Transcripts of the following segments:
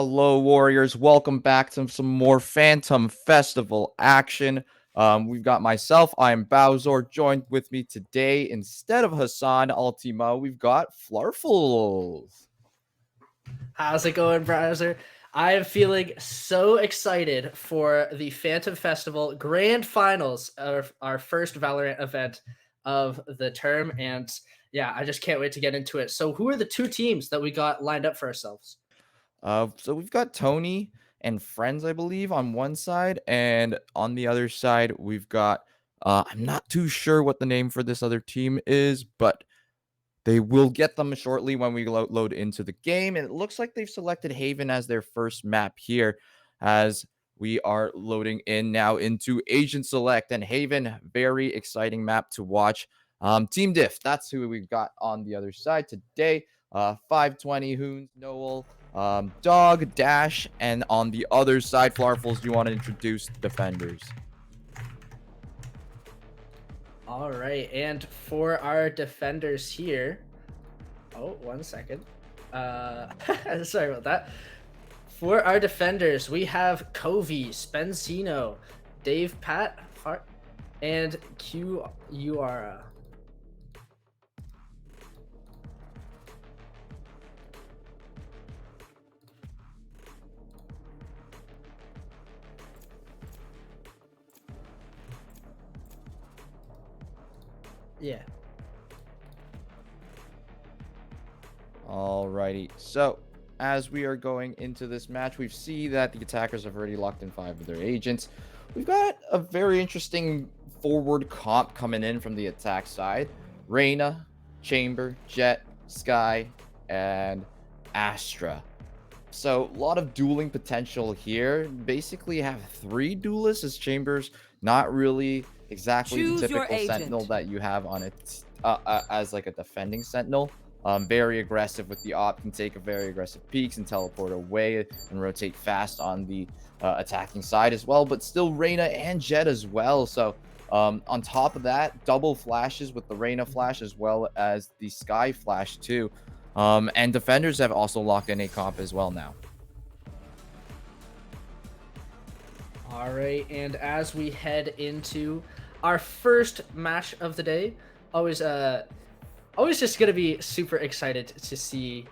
Hello, Warriors. Welcome back to some more Phantom Festival action. We've got myself, I am Bowser, joined with me today instead of Hassan Ultimo, we've got Flarfels. How's it going, browser? I am feeling so excited for the Phantom Festival Grand Finals of our first Valorant event of the term. And yeah, I just can't wait to get into it. So, who are the two teams that we got lined up for ourselves? So we've got Tony and friends, I believe, on one side, and on the other side, we've got I'm not too sure what the name for this other team is, but they will get them shortly when we load into the game. And it looks like they've selected Haven as their first map here as we are loading in now into Agent Select. And Haven, very exciting map to watch. Team Diff, that's who we've got on the other side today. 520, Hoons, Noel, Dog, Dash, and on the other side, Flarfels, do you want to introduce defenders? All right. And for our defenders here, oh, 1 second. Sorry about that. For our defenders, we have Covey, Spenzino, Dave Pat, and QURA. Yeah. Alrighty, so as we are going into this match, we see that the attackers have already locked in 5 of their agents. We've got a very interesting forward comp coming in from the attack side. Reyna, Chamber, Jet, Sky, and Astra. So a lot of dueling potential here. Basically have 3 duelists as Chambers, not really exactly the Choose your typical sentinel agent. that you have on it as like a defending sentinel. Very aggressive with the op, can take a very aggressive peeks and teleport away and rotate fast on the attacking side as well. But still Reyna and Jet as well. So on top of that, double flashes with the Reyna flash as well as the Sky flash too. And defenders have also locked in a comp as well now. All right, and as we head into our first match of the day, always just gonna be super excited to see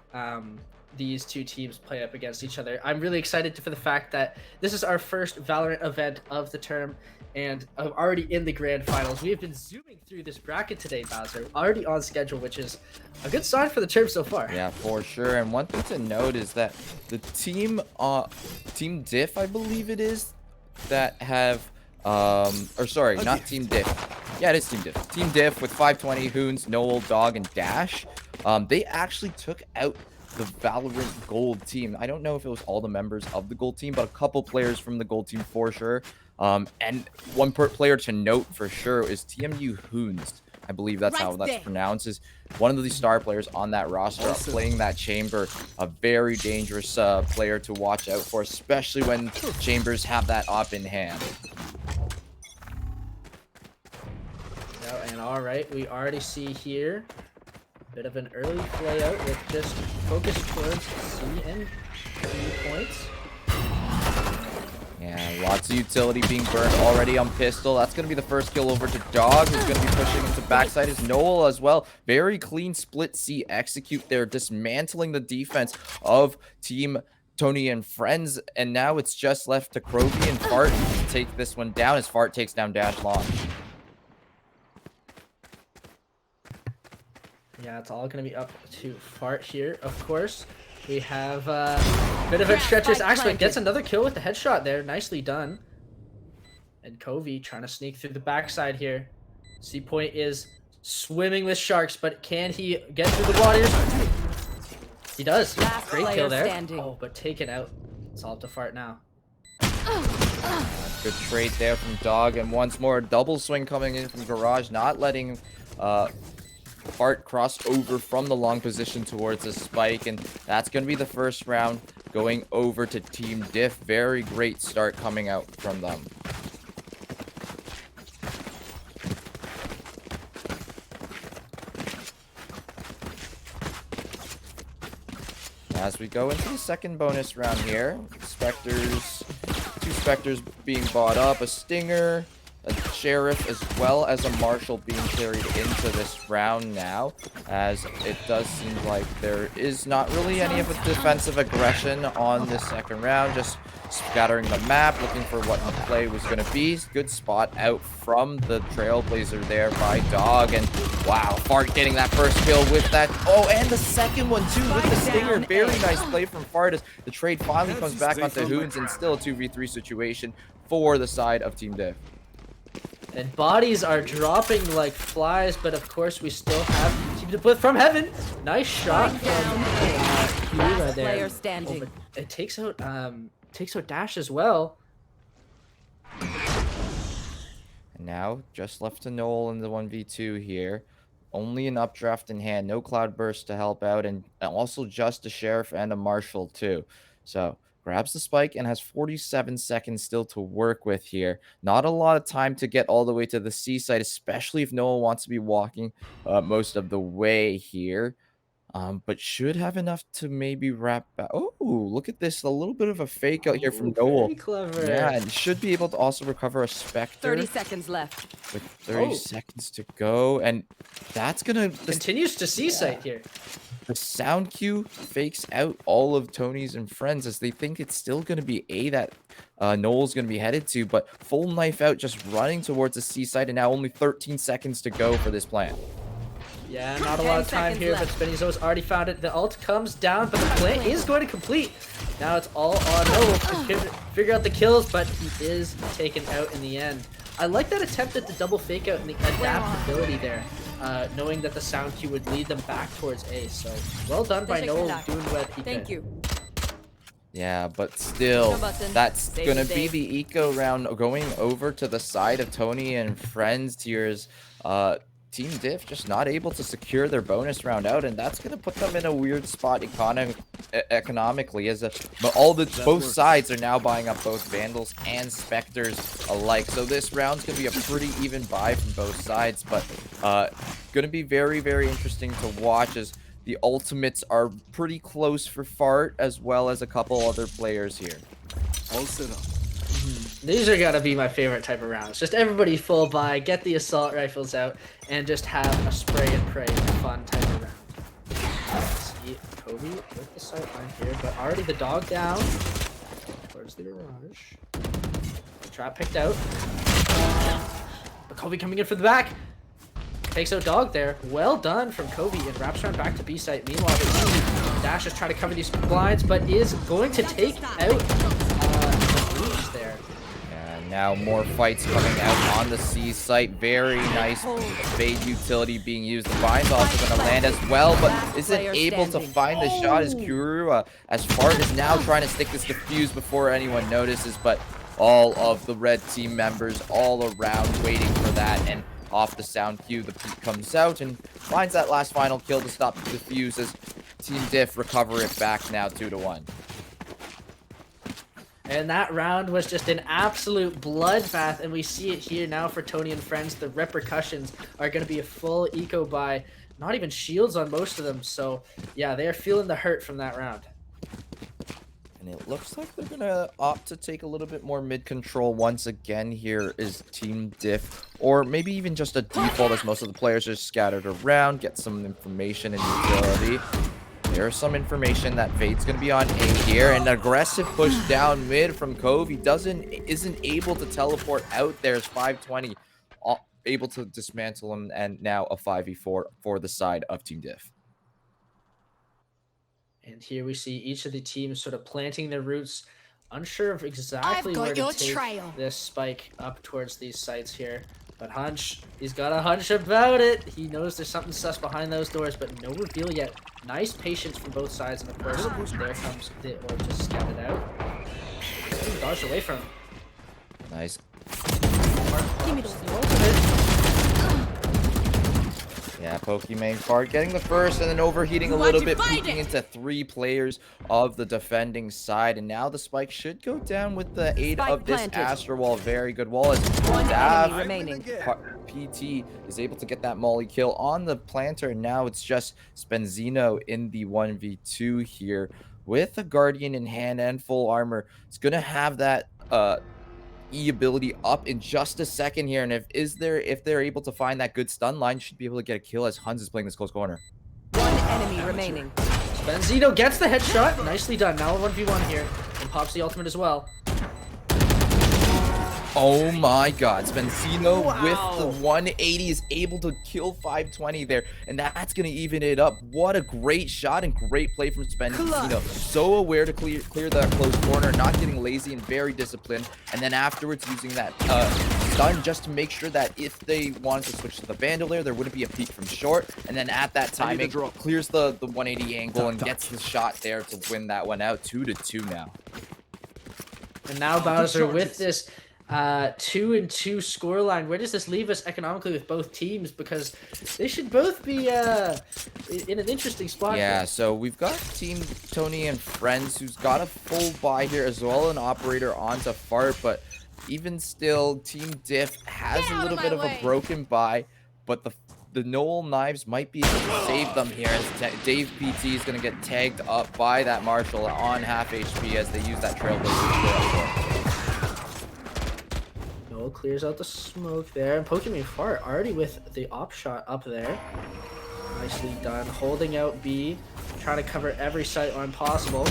these two teams play up against each other. I'm really excited for the fact that this is our first Valorant event of the term, and I'm already in the grand finals. We have been zooming through this bracket today, Bowser, already on schedule, which is a good sign for the term so far. Yeah, for sure. And one thing to note is that the team Diff, I believe it is, that have or sorry, not Team Diff. Yeah, it is Team Diff. Team Diff with 520, Hoons, Noel, Dog, and Dash. They actually took out the Valorant Gold team. I don't know if it was all the members of the Gold team, but a couple players from the Gold team for sure. And one player to note for sure is TMU Hoons. I believe that's how that's pronounced. Is one of the star players on that roster playing that Chamber. A very dangerous player to watch out for, especially when Chambers have that op in hand. And all right, we already see here a bit of an early play out with just focus towards C and B points. Yeah, lots of utility being burned already on Pistol. That's going to be the first kill over to Dog, who's going to be pushing into backside. Is Noel as well. Very clean split C execute there, dismantling the defense of Team Tony and friends. And now it's just left to Krovi and Fart to take this one down as Fart takes down Dash Long. Yeah, it's all going to be up to Fart here, of course. We have a bit of a Stretcher's Axe, but gets another kill with the headshot there. Nicely done. And Covey trying to sneak through the backside here. C Point is swimming with sharks, but can he get through the waters? He does. Great kill there. Oh, but taken out. It's all up to Fart now. Good trade there from Dog, and once more double swing coming in from Garage, not letting Fart cross over from the long position towards a spike, and that's going to be the first round going over to Team Diff. Very great start coming out from them. As we go into the second bonus round here, Spectres, 2 Spectres being bought up, a Stinger, a Sheriff, as well as a Marshal being carried into this round now, as it does seem like there is not really any of a defensive aggression on this second round, just scattering the map, looking for what the play was going to be. Good spot out from the Trailblazer there by Dog, and wow, Fart getting that first kill with that. Oh, and the second one too with the Stinger. Very nice play from Fart as the trade finally comes back onto Hoons, and still a 2v3 situation for the side of Team Div. And bodies are dropping like flies, but of course we still have Team Div from heaven. Nice shot from Kira there. Oh, but it takes out Dash as well. And now just left to Noel in the 1v2 here. Only an updraft in hand, no Cloudburst to help out, and also just a Sheriff and a Marshal too. So grabs the spike and has 47 seconds still to work with here. Not a lot of time to get all the way to the C site, especially if Noah wants to be walking most of the way here. But should have enough to maybe wrap back. Oh, look at this. A little bit of a fake out here from Noel. Very clever. Yeah, and should be able to also recover a Spectre. 30 seconds left. With 30 seconds to go. And that's going to... Continues to C-site here. The sound cue fakes out all of Tony's and friends as they think it's still going to be A that Noel's going to be headed to. But full knife out, just running towards the C site. And now only 13 seconds to go for this plan. Yeah, not a lot of time here, but Spinnyzo's already found it. The ult comes down, but the play is going to complete. Now it's all on Noel to figure out the kills, but he is taken out in the end. I like that attempt at the double fake out and the adaptability there, knowing that the sound cue would lead them back towards A. So well done by Noel doing what he Thank could. you. Yeah, but still, that's going to be the eco round going over to the side of Tony and friends tiers. Team Div just not able to secure their bonus round out, and that's going to put them in a weird spot economically, as both sides are now buying up both Vandals and Spectres alike. So this round's going to be a pretty even buy from both sides, but going to be very, very interesting to watch as the ultimates are pretty close for Fart as well as a couple other players here. All set up. These are gonna be my favorite type of rounds. Just everybody full buy, get the assault rifles out, and just have a spray and pray fun type of round. See Kobe with the sight line here, but already the dog down towards the garage. Trap picked out. But Kobe coming in for the back. Takes out dog there. Well done from Kobe and wraps around back to B site. Meanwhile, Dash is trying to cover these blinds, but is going to take out the breach there. Now more fights coming out on the C site. Very nice fade utility being used. The bind's also going to land as well, but isn't able to find the shot as Kuru. As Fart is now trying to stick this defuse before anyone notices, but all of the red team members all around waiting for that. And off the sound cue, the peak comes out and finds that last final kill to stop the defuse as Team Diff recover it back now 2-1. And that round was just an absolute bloodbath, and we see it here now for Tony and friends. The repercussions are going to be a full eco buy, not even shields on most of them. So yeah, they are feeling the hurt from that round. And it looks like they're going to opt to take a little bit more mid-control once again. Here is Team Diff, or maybe even just a default as most of the players are scattered around, get some information and utility. There's some information that Fade's going to be on A here. An aggressive push down mid from Cove. He isn't able to teleport out there as 520. Able to dismantle him, and now a 5v4 for the side of Team Diff. And here we see each of the teams sort of planting their roots, unsure of exactly where to take this spike up towards these sites here. But hunch, he's got a hunch about it. He knows there's something sus behind those doors, but no reveal yet. Nice patience from both sides, and of course, there comes the or just scouted out. Dodged away from him. Nice. Give me the Yeah, Pokemon Fart getting the first and then overheating a little bit, peeking into 3 players of the defending side. And now the spike should go down with the aid of this Astro Wall. Very good wall. As PT is able to get that molly kill on the planter. And now it's just Spenzino in the 1v2 here with a Guardian in hand and full armor. It's going to have that E ability up in just a second here. And if they're able to find that good stun line, should be able to get a kill as Huns is playing this close corner. One enemy remaining. Benzino gets the headshot. Nicely done. Now a 1v1 here. And pops the ultimate as well. Oh my god, Spenzino with the 180 is able to kill 520 there, and that's going to even it up. What a great shot and great play from Spenzino. So aware to clear that close corner, not getting lazy and very disciplined, and then afterwards using that stun just to make sure that if they wanted to switch to the Vandal there wouldn't be a peek from short, and then at that timing, clears the 180 angle and gets the shot there to win that one out. 2-2 now. And now Bowser with this 2-2 scoreline. Where does this leave us economically with both teams? Because they should both be in an interesting spot. Yeah, here. so we've got Team Tony and Friends who's got a full buy here as well, an operator onto Fart, but even still, Team Diff has a little bit of a broken buy, but the Noel knives might be able to save them here as Dave PT is going to get tagged up by that Marshall on half HP as they use that Trailblazer. Noel clears out the smoke there, and Pokemon Fart already with the op shot up there. Nicely done, holding out B, trying to cover every sight line possible.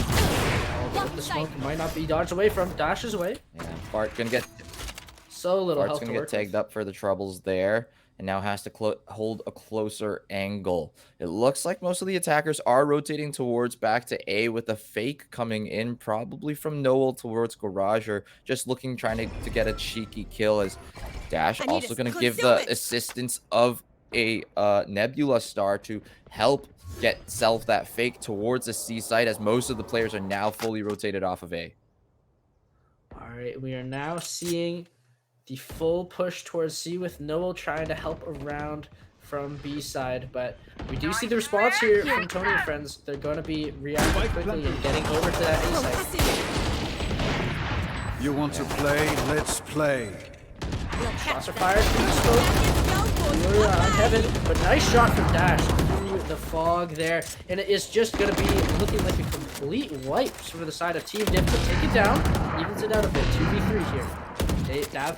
Although the smoke might not be dodged away from, dashes away. Yeah, Fart gonna get Fart's gonna get tagged up for the troubles there, and now has to hold a closer angle. It looks like most of the attackers are rotating towards back to A with a fake coming in, probably from Noel towards Garage, or just trying to get a cheeky kill as Dash also going to give the assistance of a Nebula Star to help get self that fake towards the C site, as most of the players are now fully rotated off of A. All right, we are now seeing the full push towards C with Noel trying to help around from B side, but we do see the response here from Tony and Friends. They're going to be reacting quickly and getting over to that A side. You want to play? Let's play. Shots are fired from the scope. You're on Heaven, but nice shot from Dash through the fog there, and it is just going to be looking like a complete wipe for the side of Team Dip to take it down, evens it out a bit. 2v3 here. Dav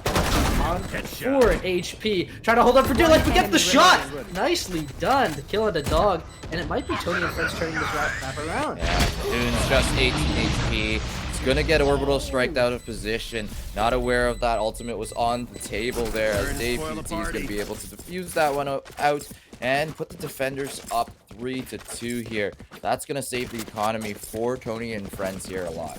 on 4 HP, trying to hold up for dear life, but gets the shot. Nicely done, killing the dog, and it might be Tony and Friends turning this map around. Yeah, Dune's just 18 HP. It's gonna get Orbital striked out of position. Not aware of that ultimate was on the table there, as Dave PT is gonna be able to defuse that one out and put the defenders up 3-2 here. That's gonna save the economy for Tony and Friends here a lot.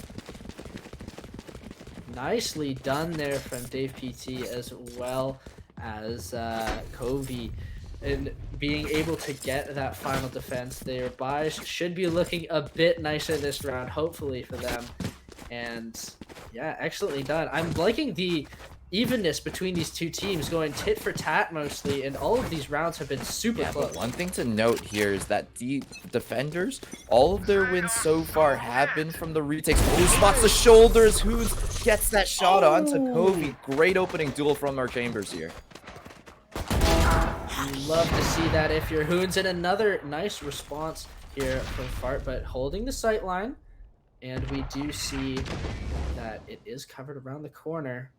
Nicely done there from Dave PT as well as Covey, and being able to get that final defense. Their buys should be looking a bit nicer this round, hopefully for them. And yeah, excellently done. I'm liking the evenness between these two teams, going tit for tat mostly, and all of these rounds have been super close. But one thing to note here is that the defenders, all of their wins so far have been from the retakes. Who spots the shoulders? Who gets that shot onto Covey? Great opening duel from our Chambers here. Love to see that if you're Hoons, and another nice response here from Fart, but holding the sight line, and we do see that it is covered around the corner.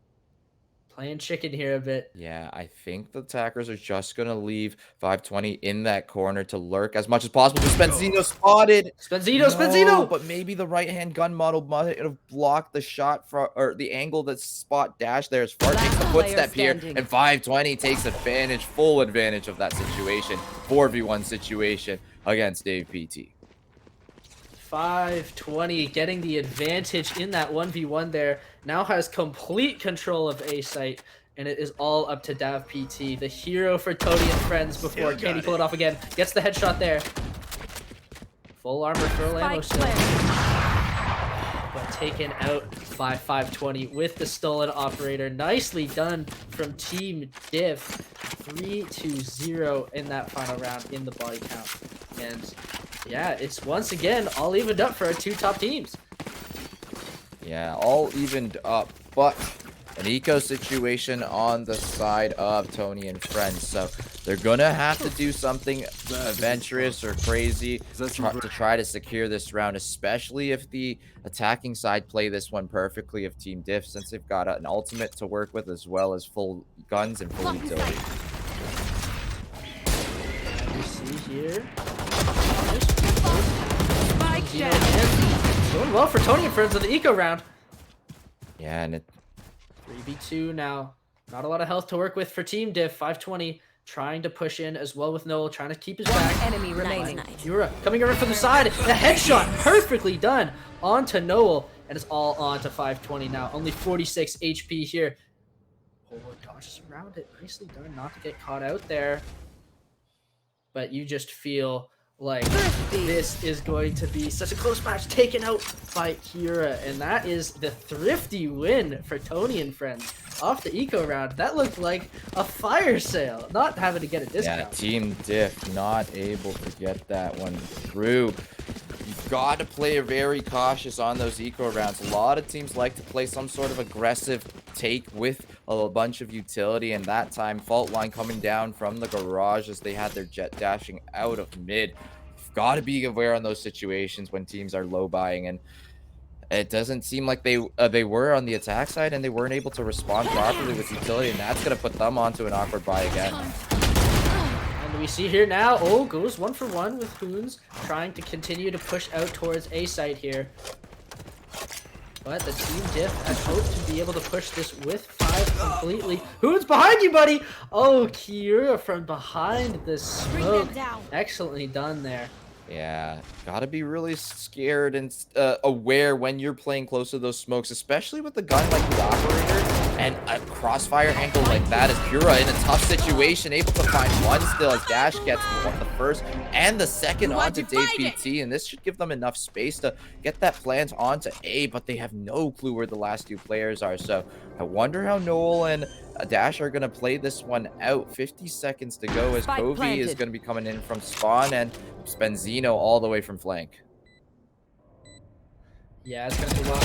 Playing chicken here a bit. Yeah, I think the attackers are just going to leave 520 in that corner to lurk as much as possible. Spenzino spotted. Spenzino! But maybe the right-hand gun model might have blocked the shot or the angle that Spot Dash there as Fart takes the footstep here, and 520 takes advantage, full advantage of that situation. 4v1 situation against Dave PT. 520 getting the advantage in that 1v1 there. Now has complete control of A site, and it is all up to Dav PT, the hero for Tony and Friends, before can he pull it off again. Gets the headshot there. Full armor for Orlando still. But taken out by 520 with the stolen operator. Nicely done from Team Div. 3-0 in that final round in the body count. And yeah, it's once again all evened up for our two top teams. Yeah, all evened up, but an eco situation on the side of Tony and friends. So they're gonna have to do something adventurous or crazy to try to secure this round, especially if the attacking side play this one perfectly of Team Diff, since they've got an ultimate to work with as well as full guns and full utility. And we see here. Spike down. Doing well for Tony and friends on the eco round. Yeah, and 3v2 now. Not a lot of health to work with for Team Diff. 520 trying to push in as well with Noel, trying to keep his back. Enemy remaining. Yura coming over from the side. A headshot perfectly done onto Noel. And it's all on to 520 now. Only 46 HP here. Oh, dodges around it. Nicely done not to get caught out there. But you just feel like this is going to be such a close match, taken out by Kira, and that is the thrifty win for Tony and friends off the eco round. That looked like a fire sale, not having to get a discount. yeah, Team Diff not able to get that one through. You've got to play very cautious on those eco rounds. A lot of teams like to play some sort of aggressive take with a bunch of utility, and that time fault line coming down from the garage as they had their jet dashing out of mid. You've got to be aware on those situations when teams are low buying, and it doesn't seem like they were on the attack side, and they weren't able to respond properly with utility, and that's going to put them onto an awkward buy again. And we see here now, oh, goes 1 for 1 with Hoons, trying to continue to push out towards A site here. But the Team Diff has hoped to be able to push this with 5 completely. Hoons behind you, buddy! Oh, Kira from behind the smoke. Excellently done there. Yeah, gotta be really scared and aware when you're playing close to those smokes, especially with a gun like the Operator and a crossfire angle like that. As Pura in a tough situation, able to find one still as Dash gets the first and the second onto Dave PT, and this should give them enough space to get that plant onto A, but they have no clue where the last 2 players are. So I wonder how Noel and Dash are going to play this one out. 50 seconds to go as Kobe is going to be coming in from spawn and Spenzino all the way from flank. Yeah, it's going to be well.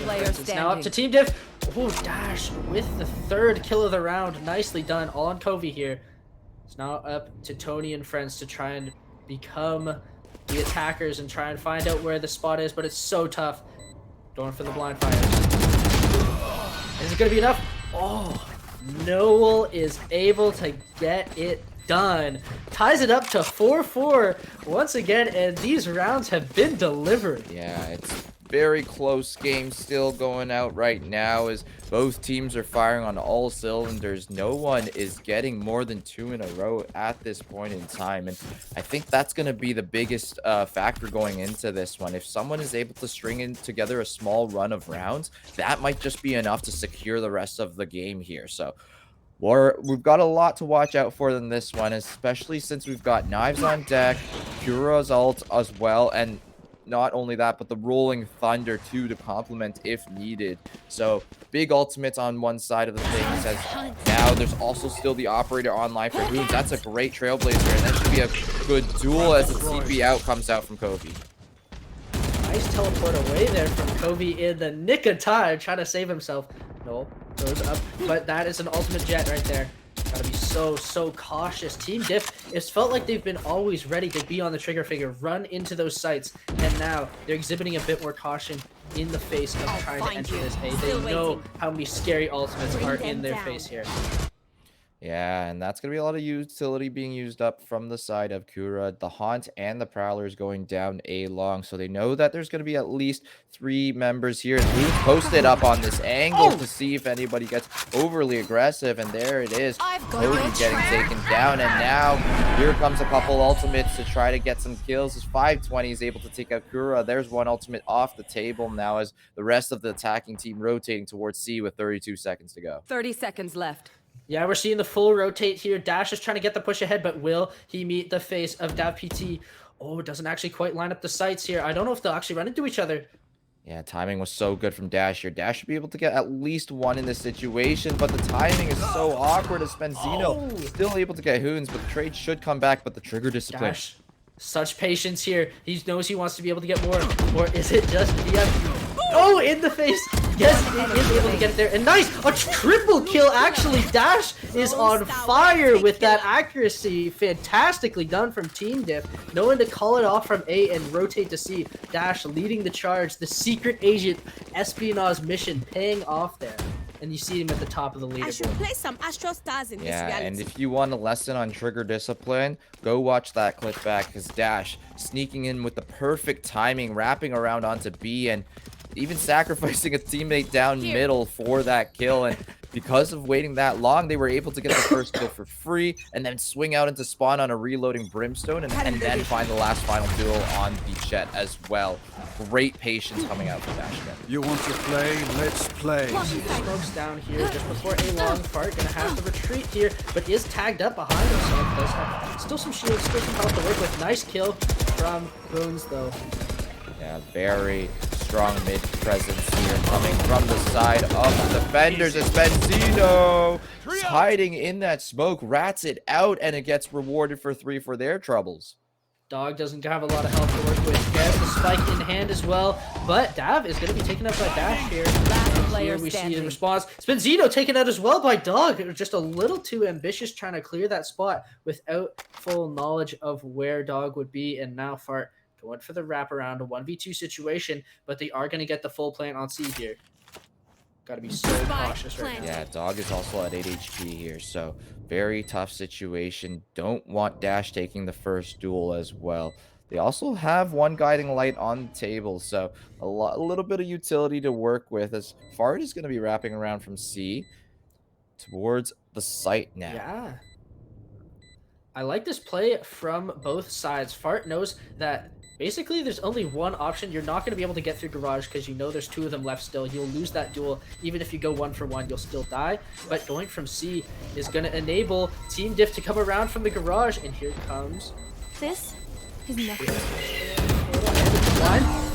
Player It's now up to Team Diff. Oh, Dash with the 3rd kill of the round. Nicely done. All on Kobe here. It's now up to Tony and friends to try and become the attackers and try and find out where the spot is, but it's so tough. Going for the blind fire. Is it going to be enough? Oh, Noel is able to get it done. Ties it up to 4-4 once again, and these rounds have been delivered. Yeah, it's very close game still going out right now as both teams are firing on all cylinders. No one is getting more than 2 in a row at this point in time, and I think that's going to be the biggest factor going into this one. If someone is able to string in together a small run of rounds, that might just be enough to secure the rest of the game here. So we've got a lot to watch out for in this one, especially since we've got Knives on deck, Pura's ult as well, and not only that, but the Rolling Thunder too to complement if needed. So big ultimates on one side of the things, as now there's also still the Operator online for Hoons. That's a great Trailblazer, and that should be a good duel as the TP out comes out from Kobe. Nice teleport away there from Kobe in the nick of time, trying to save himself. No, goes up, but that is an ultimate jet right there. Gotta be so cautious. Team Diff, it's felt like they've been always ready to be on the trigger finger, run into those sites, and now they're exhibiting a bit more caution in the face of trying to enter this A. They know how many scary ultimates are in their face here. Yeah, and that's going to be a lot of utility being used up from the side of Kura. The Haunt and the Prowlers going down A long, so they know that there's going to be at least 3 members here. And Hoons posted up on this angle to see if anybody gets overly aggressive, and there it is. Cody getting taken down, and now here comes a couple ultimates to try to get some kills as 520 is able to take out Kura. There's one ultimate off the table now as the rest of the attacking team rotating towards C with 32 seconds to go. 30 seconds left. Yeah, we're seeing the full rotate here. Dash is trying to get the push ahead, but will he meet the face of Dav PT? Oh, it doesn't actually quite line up the sights here. I don't know if they'll actually run into each other. Yeah, timing was so good from Dash here. Dash should be able to get at least 1 in this situation, but the timing is so awkward as Spenzino still able to get Hoons, but the trade should come back, but the trigger discipline. Dash, such patience here. He knows he wants to be able to get more. Or is it just BF? Oh, in the face. Yes, he is able to get it there. And nice! A triple kill, actually. Dash is on fire with that accuracy. Fantastically done from Team Diff. Knowing to call it off from A and rotate to C. Dash leading the charge. The secret agent espionage mission paying off there. And you see him at the top of the I should leaderboard. play some Astro Stars in this Yeah, reality. and if you want a lesson on trigger discipline, go watch that clip back, because Dash sneaking in with the perfect timing, wrapping around onto B, and even sacrificing a teammate down middle for that kill. And because of waiting that long, they were able to get the first kill for free, and then swing out into spawn on a reloading Brimstone, and then find the last final duel on the Jet as well. Great patience coming out from Dash again. You want to play? Let's play. Smokes down here just before a long fart. Gonna have to retreat here, but is tagged up behind himself. Does have still some shields, still some health to work with. Nice kill from Boons though. Yeah, very strong mid presence here coming from the side of the defenders. It's Benzino hiding in that smoke, rats it out, and it gets rewarded for 3 for their troubles. Dog doesn't have a lot of health to work with. Gets the spike in hand as well, but Dav is going to be taken out by Dash here. And here we see the response. Spenzino taken out as well by Dog. It was just a little too ambitious trying to clear that spot without full knowledge of where Dog would be, and now Fart going for the wraparound, a 1v2 situation, but they are going to get the full plant on C here. Got to be so cautious right now. Yeah, Dog is also at 8 HP here, so very tough situation. Don't want Dash taking the first duel as well. They also have one guiding light on the table, so a little bit of utility to work with, as Fart is going to be wrapping around from C towards the site now. Yeah. I like this play from both sides. Fart knows that basically there's only one option. You're not going to be able to get through Garage because you know there's 2 of them left still. You'll lose that duel. Even if you go 1 for 1, you'll still die. But going from C is going to enable Team Diff to come around from the Garage. And here comes... This is nothing. One.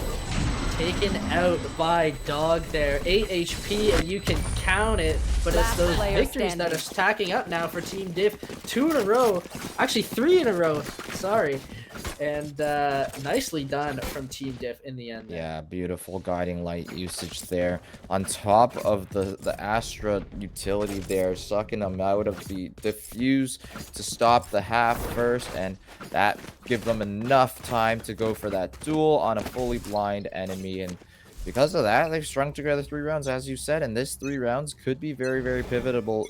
Taken out by Dog there. 8 HP, and you can count it. But it's those victories that are stacking up now for Team Diff. 2 in a row. Actually, 3 in a row. Sorry. And nicely done from Team Diff in the end there. Yeah, beautiful guiding light usage there. On top of the Astra utility there, sucking them out of the diffuse to stop the half first, and that give them enough time to go for that duel on a fully blind enemy. And because of that, they've strung together 3 rounds, as you said, and this 3 rounds could be very, very pivotal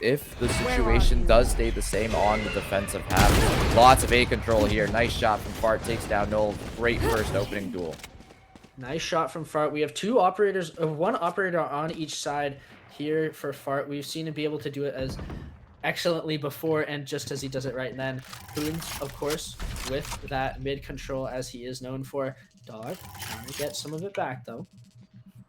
if the situation does stay the same on the defensive half. Lots of A control here. Nice shot from Fart, takes down Noel. Great first opening duel. Nice shot from Fart. We have 2 operators, 1 operator on each side here for Fart. We've seen him be able to do it as excellently before, and just as he does it right then. Boons, of course, with that mid control as he is known for. Dog trying to get some of it back though.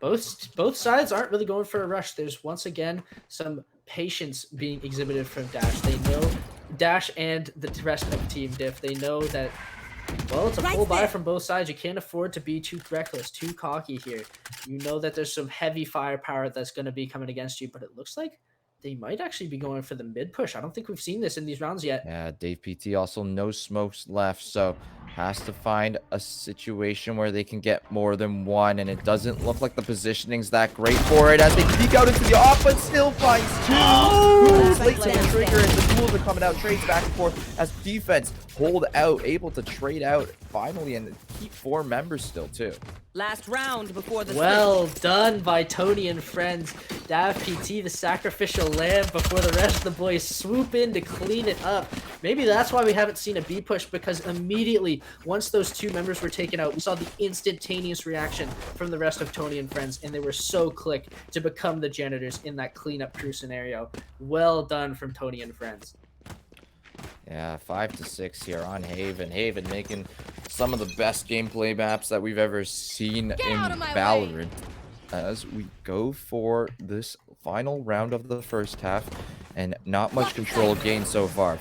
Both sides aren't really going for a rush. There's once again some patience being exhibited from Dash. They know Dash and the rest of Team Diff. They know that, well, it's a full buy from both sides. You can't afford to be too reckless, too cocky here. You know that there's some heavy firepower that's going to be coming against you, but it looks like they might actually be going for the mid push. I don't think we've seen this in these rounds yet. Yeah, Dave PT also no smokes left, so has to find a situation where they can get more than 1, and it doesn't look like the positioning's that great for it as they peek out into the off, but still finds 2. Late to the trigger, and the duels are coming out, trades back and forth as defense hold out, able to trade out finally and keep 4 members still too. Last round before the Well done by Tony and friends. Dav PT, the sacrificial lamb, before the rest of the boys swoop in to clean it up. Maybe that's why we haven't seen a B push, because immediately, once those 2 members were taken out, we saw the instantaneous reaction from the rest of Tony and friends, and they were so quick to become the janitors in that cleanup crew scenario. Well done from Tony and friends. Yeah, 5 to 6 here on Haven. Haven making some of the best gameplay maps that we've ever seen in Valorant. As we go for this final round of the first half, and not much control gained so far.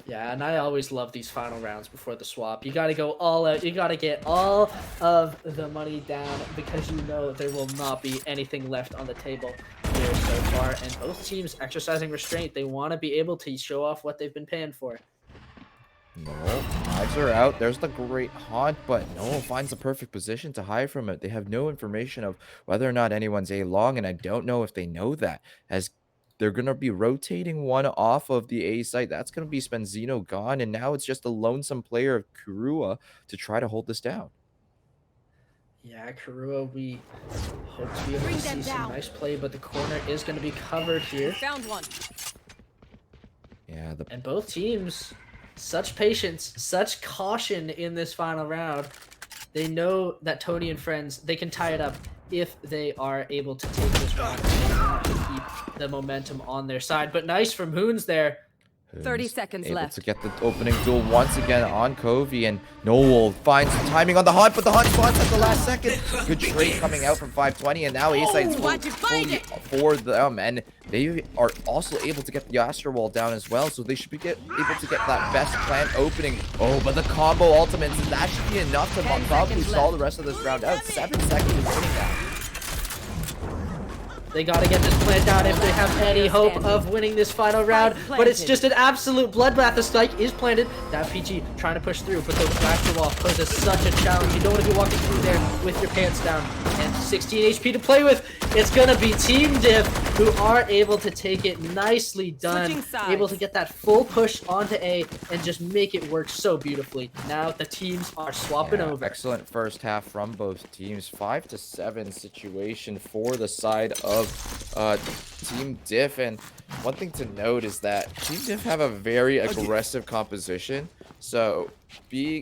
Yeah, and I always love these final rounds before the swap. You got to go all out. You got to get all of the money down, because you know there will not be anything left on the table here so far. And both teams exercising restraint. They want to be able to show off what they've been paying for. No, knives are out. There's the great haunt, but no one finds the perfect position to hide from it. They have no information of whether or not anyone's A long, and I don't know if they know that, as they're going to be rotating one off of the A site. That's going to be Spenzino gone, and now it's just a lonesome player of Kurua to try to hold this down. Yeah, Karua, we hope to be able to Bring see them some down. nice play, but the corner is going to be covered here. Found one. Yeah, And both teams, such patience, such caution in this final round. They know that Tony and friends, they can tie it up if they are able to take this round and want to keep the momentum on their side. But nice from Hoons there. 30 Hoons seconds able left. to get the opening duel once again on Covey, and Noel finds the timing on the hunt, but the hunt spots at the last second. Good trade coming out from 520, and now A-Side's fully for them, and they are also able to get the Astro Wall down as well, so they should be able to get that best plan opening. Oh, but the combo ultimates, and that should be enough to probably stall the rest of this round out. 7 seconds remaining now. They got to get this plan down if they have any hope of winning this final round. But it's just an absolute bloodbath. The spike is planted. That PG trying to push through, but the Astro Wall poses such a challenge. You don't want to be walking through there with your pants down. And 16 HP to play with. It's going to be Team Div who are able to take it nicely done. Able to get that full push onto A and just make it work so beautifully. Now the teams are swapping over. Excellent first half from both teams. 5-7 situation for the side of Team Diff, and one thing to note is that Team Diff have a very aggressive composition, so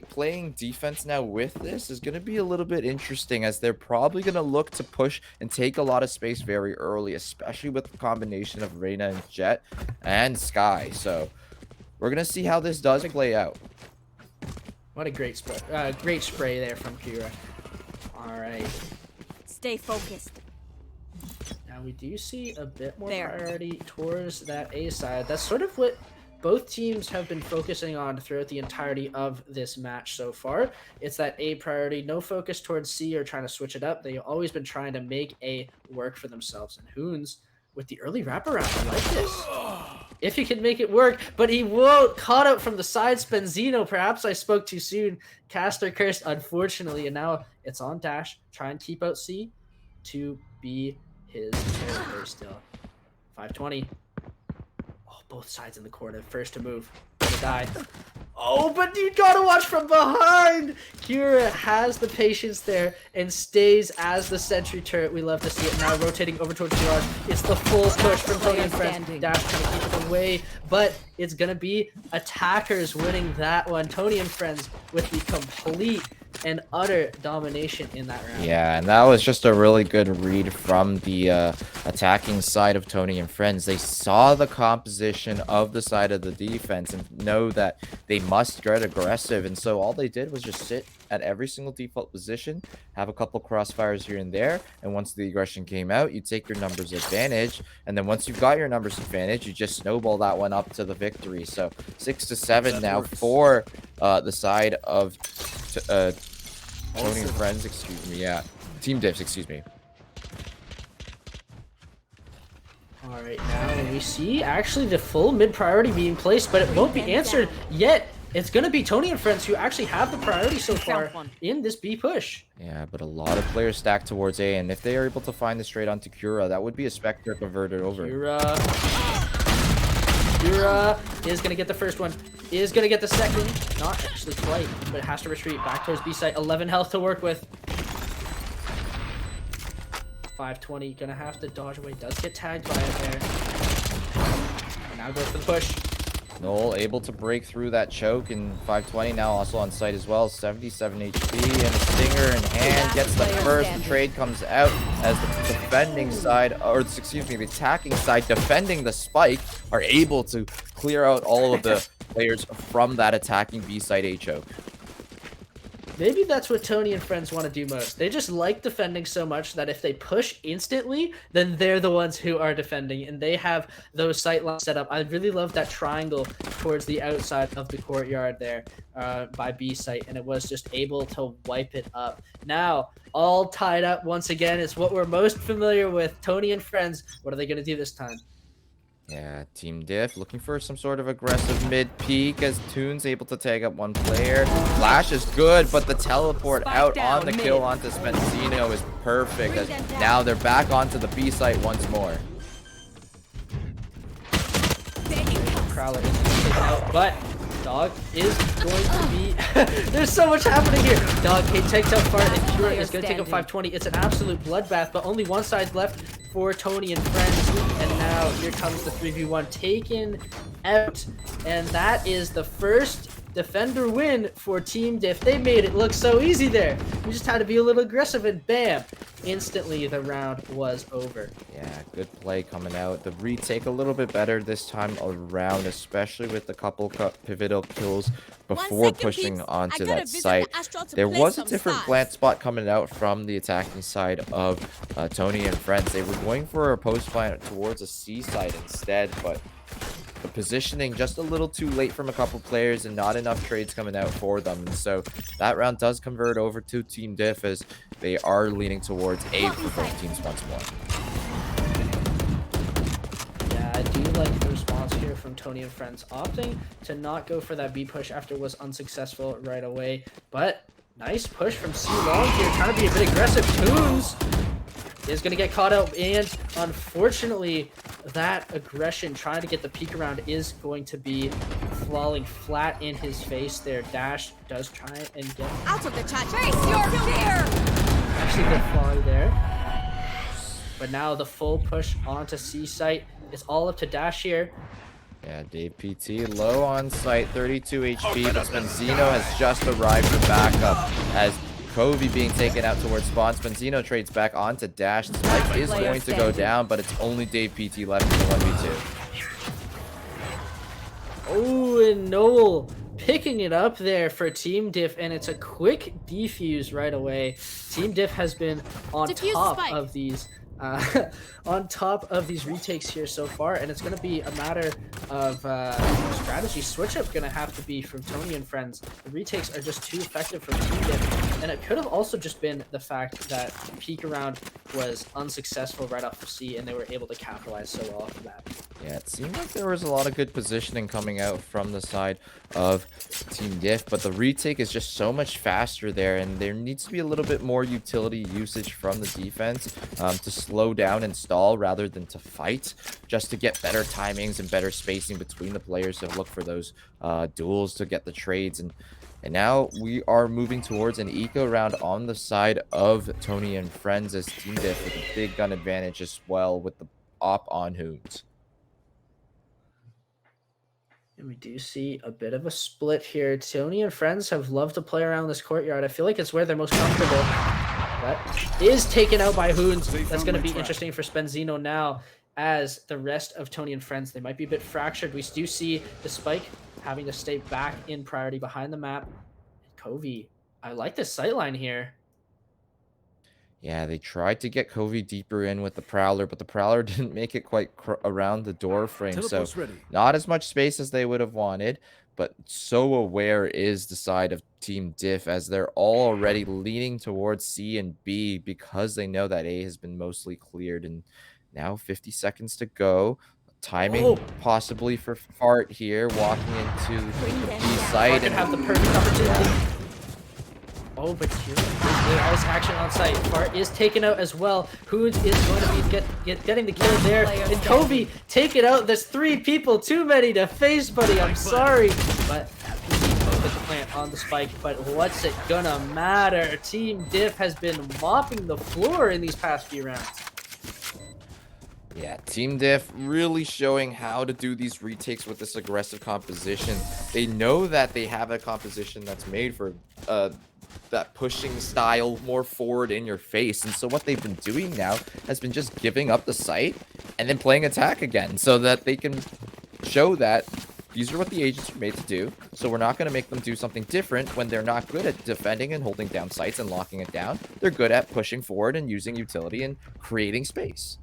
playing defense now with this is going to be a little bit interesting, as they're probably going to look to push and take a lot of space very early, especially with the combination of Reyna and Jet and Sky. So we're going to see how this does play out. What a great spray there from Kira. All right. Stay focused. Now we do see a bit more There. priority towards that A side. That's sort of what both teams have been focusing on throughout the entirety of this match so far. It's that A priority, no focus towards C or trying to switch it up. They've always been trying to make A work for themselves. And Hoons, with the early wraparound, I like this. If he can make it work, but he won't. Caught out from the side. Spenzino, perhaps I spoke too soon. Caster cursed, unfortunately, and now it's on Dash. Try and keep out C to be his territory still. 520. Oh, both sides in the corner. First to move. Gonna die. Oh, but you gotta watch from behind! Kira has the patience there and stays as the sentry turret. We love to see it now rotating over towards Gerard. It's the full push from Tony and friends. Dash trying to keep it away, but it's gonna be attackers winning that one. Tony and friends with the complete and utter domination in that round. Yeah, and that was just a really good read from the attacking side of Tony and friends. They saw the composition of the side of the defense and know that they must get aggressive, and so all they did was just sit at every single default position, have a couple crossfires here and there, and once the aggression came out, you take your numbers advantage, and then once you've got your numbers advantage, you just snowball that one up to the victory. So 6-7 now for the side of Tony and friends, excuse me. Yeah, Team Diffs, excuse me. All right, now we see actually the full mid priority being placed, but it won't be answered yet. It's going to be Tony and friends who actually have the priority so far in this B push. Yeah, but a lot of players stacked towards A, and if they are able to find this straight onto Kura, that would be a Spectre converted over. Kura is going to get the first one, is going to get the second. Not actually quite, but it has to retreat back towards B site. 11 health to work with. 520, going to have to dodge away. Does get tagged by it there. And now goes for the push. Noel able to break through that choke, and 520 now also on site as well. 77 HP, and a stinger in hand, gets the first. Trade comes out as the defending side, or excuse me, the attacking side defending the spike are able to clear out all of the players from that attacking B side A choke. Maybe that's what Tony and friends want to do most. They just like defending so much that if they push instantly, then they're the ones who are defending, and they have those sight lines set up. I really love that triangle towards the outside of the courtyard there by B site, and it was just able to wipe it up. Now, all tied up once again is what we're most familiar with. Tony and friends, what are they going to do this time? Yeah, Team Diff looking for some sort of aggressive mid-peek as Toon's able to tag up one player. Flash is good, but the teleport Spike out down on the mid. kill onto Spenzino is perfect. Bring As them down. now they're back onto the B site once more. Prowler is taken out, but Dog is going to be... There's so much happening here. Dog, he takes out Fart, and Pure is going to take up 520. It's an absolute bloodbath, but only one side left for Tony and friends. And now here comes the 3v1 taken out. And that is the first defender win for Team Diff. They made it look so easy there. We just had to be a little aggressive, and bam! Instantly, the round was over. Yeah, good play coming out. The retake a little bit better this time around, especially with the couple pivotal kills before second, pushing peeps. onto I gotta that visit site. the Astral to There place was a some different stars. plant spot coming out from the attacking side of Tony and friends. They were going for a post plant towards a C side instead, but the positioning just a little too late from a couple players and not enough trades coming out for them. And so that round does convert over to Team Diff as they are leaning towards A for both teams once more. Yeah, I do like the response here from Tony and friends, opting to not go for that B push after it was unsuccessful right away. But nice push from C Long here, trying to be a bit aggressive. Toons is going to get caught out, and unfortunately, that aggression trying to get the peek around is going to be falling flat in his face there. Dash does try and get Out of the chat. Chase your fear. actually good fly there. But now the full push onto C site is all up to Dash here. Yeah, Dave PT low on site, 32 HP, but Spenzino has just arrived for backup as Covey being taken out towards spawn. Spenzino trades back onto Dash. The spike is Player going to go standing. down, but it's only Dave PT left in the 1v2. Oh, and Noel picking it up there for Team Diff, and it's a quick defuse right away. Team Diff has been on Defuse top spike. of these retakes here so far, and it's going to be a matter of strategy switch up going to have to be from Tony and friends. The retakes are just too effective from Team Diff, and it could have also just been the fact that peek around was unsuccessful right off the C, and they were able to capitalize so well off of that. Yeah, it seemed like there was a lot of good positioning coming out from the side of Team Diff, but the retake is just so much faster there, and there needs to be a little bit more utility usage from the defense to slow down and stall rather than to fight, just to get better timings and better spacing between the players to look for those duels to get the trades. And now we are moving towards an eco round on the side of Tony and friends as Team Diff with a big gun advantage as well with the op on Hoons. And we do see a bit of a split here. Tony and friends have loved to play around this courtyard. I feel like it's where they're most comfortable. But is taken out by Hoons. That's going to be interesting for Spenzino now, as the rest of Tony and friends, they might be a bit fractured. We do see the spike having to stay back in priority behind the map. Covey, I like this sightline here. Yeah, they tried to get Covey deeper in with the Prowler, but the Prowler didn't make it quite around the door frame, so Teleport's ready. not as much space as they would have wanted, but so aware is the side of Team Diff as they're all already leaning towards C and B because they know that A has been mostly cleared, and now 50 seconds to go. Timing possibly for Fart here, walking into the B site And and have the perfect opportunity. Oh, but here there is action on site. Fart is taken out as well. Hoons is going to be getting the kill there. And Covey taken out. There's 3 people too many to face, buddy. I'm sorry. But with the plant on the spike. But what's it gonna matter? Team Diff has been mopping the floor in these past few rounds. Yeah, Team Diff really showing how to do these retakes with this aggressive composition. They know that they have a composition that's made for that pushing style, more forward in your face. And so what they've been doing now has been just giving up the site and then playing attack again so that they can show that these are what the agents are made to do. So we're not going to make them do something different when they're not good at defending and holding down sites and locking it down. They're good at pushing forward and using utility and creating space.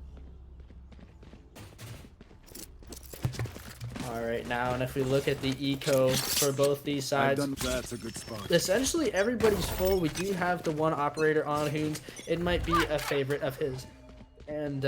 All right, now, and if we look at the eco for both these sides, That's a good spot. essentially everybody's full. We do have the 1 operator on Hoons. It might be a favorite of his. And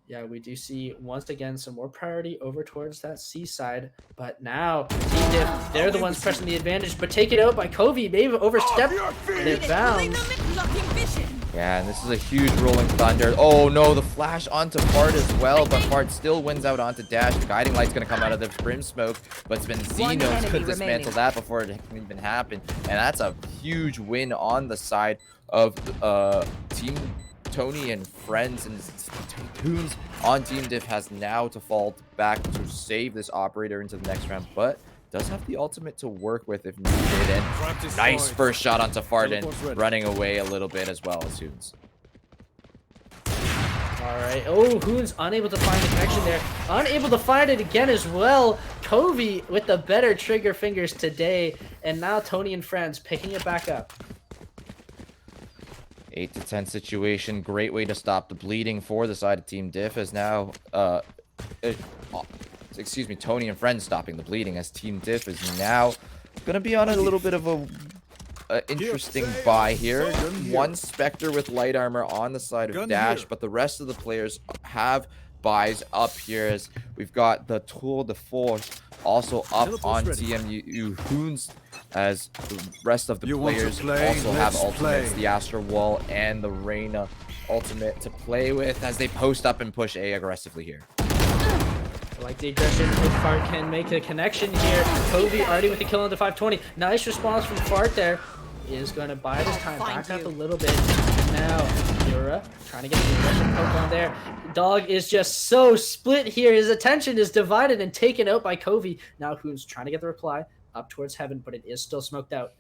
Yeah, we do see once again some more priority over towards that C side, but now Team Diff, they're the ones pressing the advantage, but taken out by Covey, maybe overstepped their bounds. Blocking vision. Yeah, and this is a huge rolling thunder. Oh no, the flash onto Fart as well, but Fart still wins out onto Dash. The guiding light's gonna come out of the Brim smoke, but it's been Xenos could dismantle that before it can even happen. And that's a huge win on the side of Team Tony and friends, and Toons on Team Diff has now to fall back to save this operator into the next round, but does have the ultimate to work with if needed. And nice first shot onto Farden, running away a little bit as well as Toons. All right. Oh, Hoon's unable to find the connection there. Unable to find it again as well. Covey with the better trigger fingers today, and now Tony and friends picking it back up. 8 to 10 situation, great way to stop the bleeding for the side of Team Diff as now, excuse me, Tony and friends stopping the bleeding as Team Diff is now gonna be on a little bit of a interesting buy here. One Spectre with light armor on the side of Dash, but the rest of the players have buys up here as we've got the Tour de Force also up on TMU Hoons, as the rest of the players also have ultimates, the Astro Wall and the Reyna ultimate to play with as they post up and push A aggressively here. I like the aggression. If Fart can make a connection here. Covey already with the kill on the 520. Nice response from Fart there. Is going to buy this time back up a little bit. Now, Yura trying to get the aggression poke on there. Dog is just so split here. His attention is divided and taken out by Covey. Now Hoon's trying to get the reply up towards heaven, but it is still smoked out.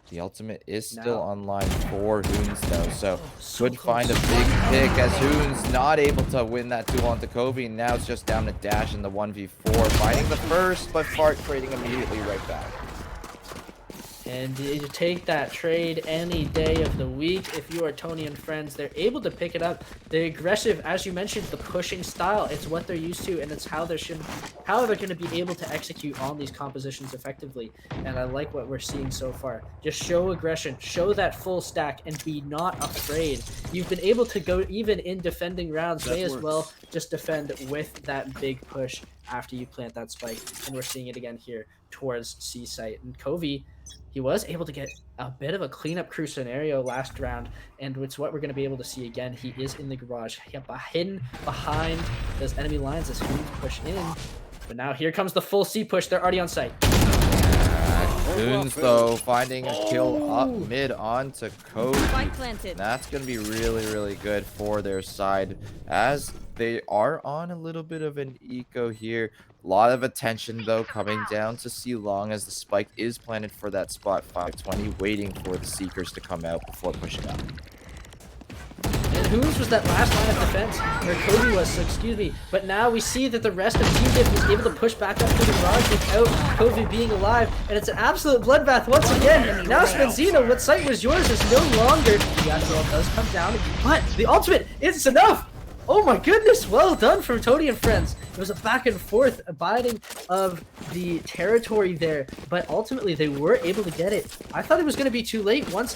The ultimate is still online for Hoons though, so could find a big pick as Hoons not able to win that duel onto Covey. Now it's just down to Dash in the 1v4, finding the first, but Fart trading immediately right back. And you take that trade any day of the week. If you are Tony and friends, they're able to pick it up. The aggressive, as you mentioned, the pushing style, it's what they're used to, and it's how they're going to be able to execute on these compositions effectively. And I like what we're seeing so far. Just show aggression, show that full stack, and be not afraid. You've been able to go even in defending rounds, may as well just defend with that big push after you plant that spike. And we're seeing it again here towards C site. And Covey, he was able to get a bit of a cleanup crew scenario last round, and it's what we're going to be able to see again. He is in the garage, hidden behind those enemy lines as Hoons push in. But now here comes the full C push. They're already on site. Hoons, though, finding a kill up mid onto Cody. That's going to be really, really good for their side as they are on a little bit of an eco here. A lot of attention, though, coming down to C Long as the spike is planted for that spot 520, waiting for the Seekers to come out before pushing up. And Hoons was that last line of defense, where Cody was, so excuse me. But now we see that the rest of Team Diff was able to push back up to the garage without Cody being alive. And it's an absolute bloodbath once again. Now Spenzino, what site was yours is no longer. The Astral does come down, but the ultimate, it's enough! Oh my goodness, well done from Tony and friends. It was a back and forth abiding of the territory there, but ultimately they were able to get it. I thought it was going to be too late once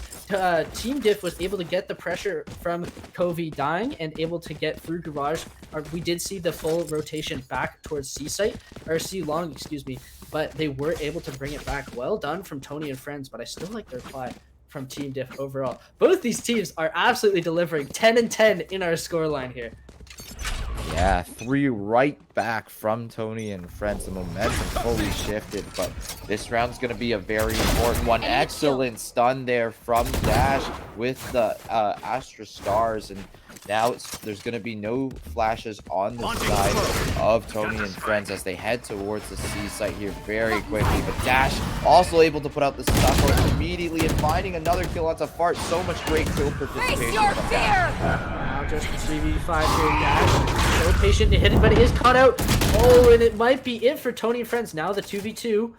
Team Diff was able to get the pressure from Covey dying and able to get through garage. We did see the full rotation back towards C site, or C long, excuse me, but they were able to bring it back. Well done from Tony and friends, but I still like their reply from Team Diff overall. Both these teams are absolutely delivering 10 and 10 in our scoreline here. Yeah, 3 right back from Tony and friends. The momentum fully shifted, but this round's going to be a very important one. Excellent stun there from Dash with the Astra Stars, and now there's going to be no flashes on the side of Tony and friends as they head towards the C site here very quickly. But Dash also able to put out the stuff immediately and finding another kill onto Fart. So much great kill participation from Dash. Now just 3v5 here, Dash. So patient to hit it, but it is caught out. Oh, and it might be it for Tony and friends. Now the 2v2.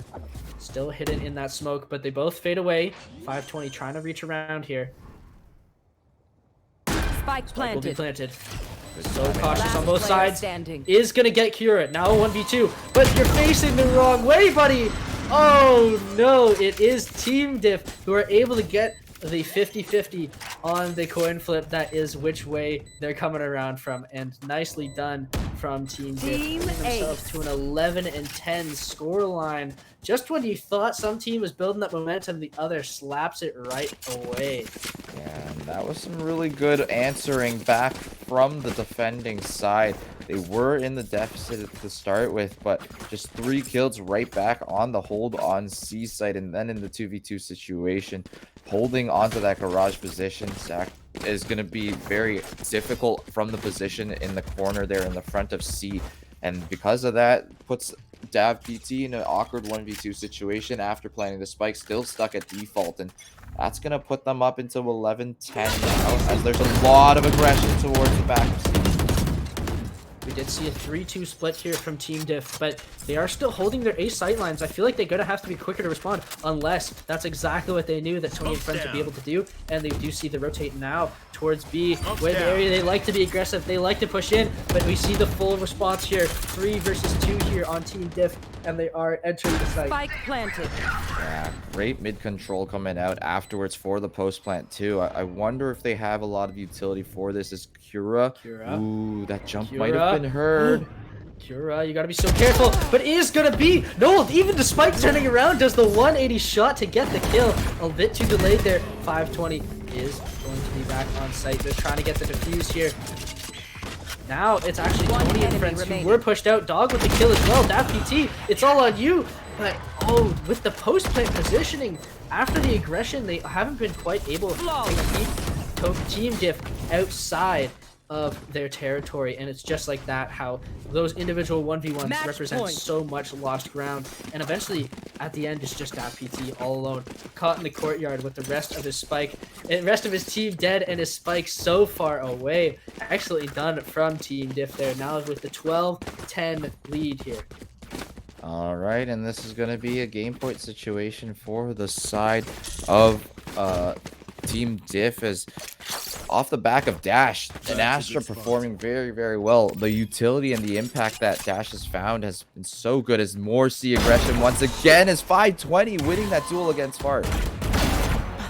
Still hidden in that smoke, but they both fade away. 520 trying to reach around here. Spike planted. Will be planted. So cautious on both sides. Is gonna get Kira. Now 1v2, but you're facing the wrong way, buddy. Oh no, it is Team Diff who are able to get the 50-50 on the coin flip. That is which way they're coming around from, and nicely done from Team Diff, Team bringing themselves to an 11-10 scoreline. Just when you thought some team was building up momentum, the other slaps it right away. Yeah, and that was some really good answering back from the defending side. They were in the deficit to start with, but just 3 kills right back on the hold on C side, and then in the 2v2 situation, holding onto that garage position, Zach, is going to be very difficult from the position in the corner there in the front of C. And because of that, puts Dav PT in an awkward 1v2 situation after planting the spike, still stuck at default. And that's going to put them up into 11-10 now, as there's a lot of aggression towards the back of C. We did see a 3-2 split here from Team Diff, but they are still holding their A sightlines. I feel like they're going to have to be quicker to respond, unless that's exactly what they knew that Tony and friends would be able to do. And they do see the rotate now towards B, where the area they like to be aggressive, they like to push in, but we see the full response here. 3 versus 2 here on Team Diff, and they are entering the site. Spike planted. Yeah, great mid control coming out afterwards for the post plant too. I wonder if they have a lot of utility for this. Is Cura? Ooh, that jump might have been heard. Cura, you gotta be so careful, but it is gonna be no. Even despite turning around, does the 180 shot to get the kill. A bit too delayed there. 520 is going to be back on site. They're trying to get the defuse here. Now it's actually Tony and friends who were pushed out. Dog with the kill as well. Dav PT, it's all on you. But oh, with the post plant positioning, after the aggression, they haven't been quite able to keep Team Diff outside of their territory, and it's just like that how those individual 1v1s Match represent point. so much lost ground, and eventually at the end it's just Dav PT all alone, caught in the courtyard with the rest of his spike and rest of his team dead, and his spike so far away. Excellently done from Team Diff there, now with the 12-10 lead here. All right, and this is going to be a game point situation for the side of Team Diff, as off the back of Dash and Astra performing very, very well. The utility and the impact that Dash has found has been so good, as more C aggression once again, as 520 winning that duel against Fart.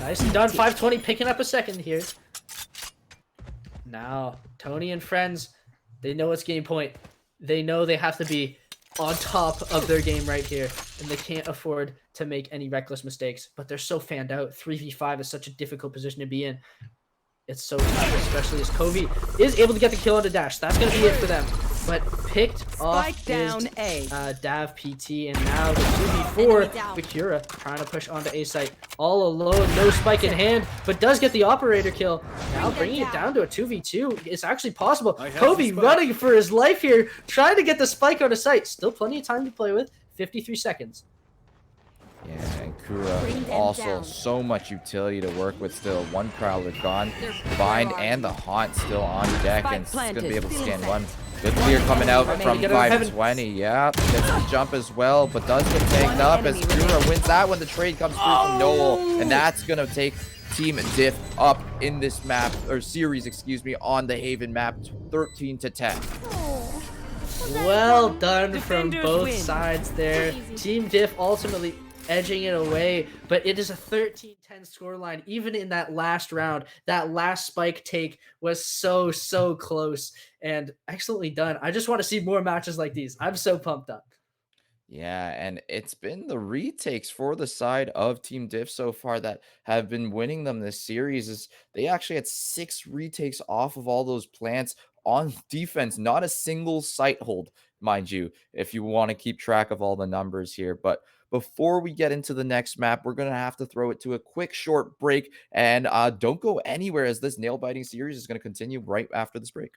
Nicely done. 520 picking up a second here. Now, Tony and friends, they know it's game point. They know they have to be on top of their game right here, and they can't afford to make any reckless mistakes, but they're so fanned out. 3v5 is such a difficult position to be in. It's so tough, especially as Covey is able to get the kill on the Dash. That's going to be it for them. But picked off down is A. Dav PT, and now the 2v4, Bakura trying to push onto A site. All alone, no spike in hand, but does get the operator kill. Now bringing it down to a 2v2. It's actually possible. Covey running for his life here, trying to get the spike on a site. Still plenty of time to play with. 53 seconds. Yeah, and Kura also so much utility to work with still. One Prowler gone, Bind and the Haunt still on deck, and it's going to be able to scan one. Good clear coming out from 520. Yeah, gets the jump as well, but does get tagged up as Kura wins that when the trade comes through from Noel, and that's going to take Team Diff up in this map, or series, excuse me, on the Haven map, 13-10. Well done from both sides there. Team Diff ultimately edging it away, but it is a 13-10 scoreline. Even in that last round, that last spike take was so close, and excellently done. I just want to see more matches like these. I'm so pumped up. Yeah, and it's been the retakes for the side of Team Diff so far that have been winning them this series. Is they actually had 6 retakes off of all those plants on defense, not a single site hold, mind you, if you want to keep track of all the numbers here. But before we get into the next map, we're going to have to throw it to a quick short break, and don't go anywhere, as this nail biting series is going to continue right after this break.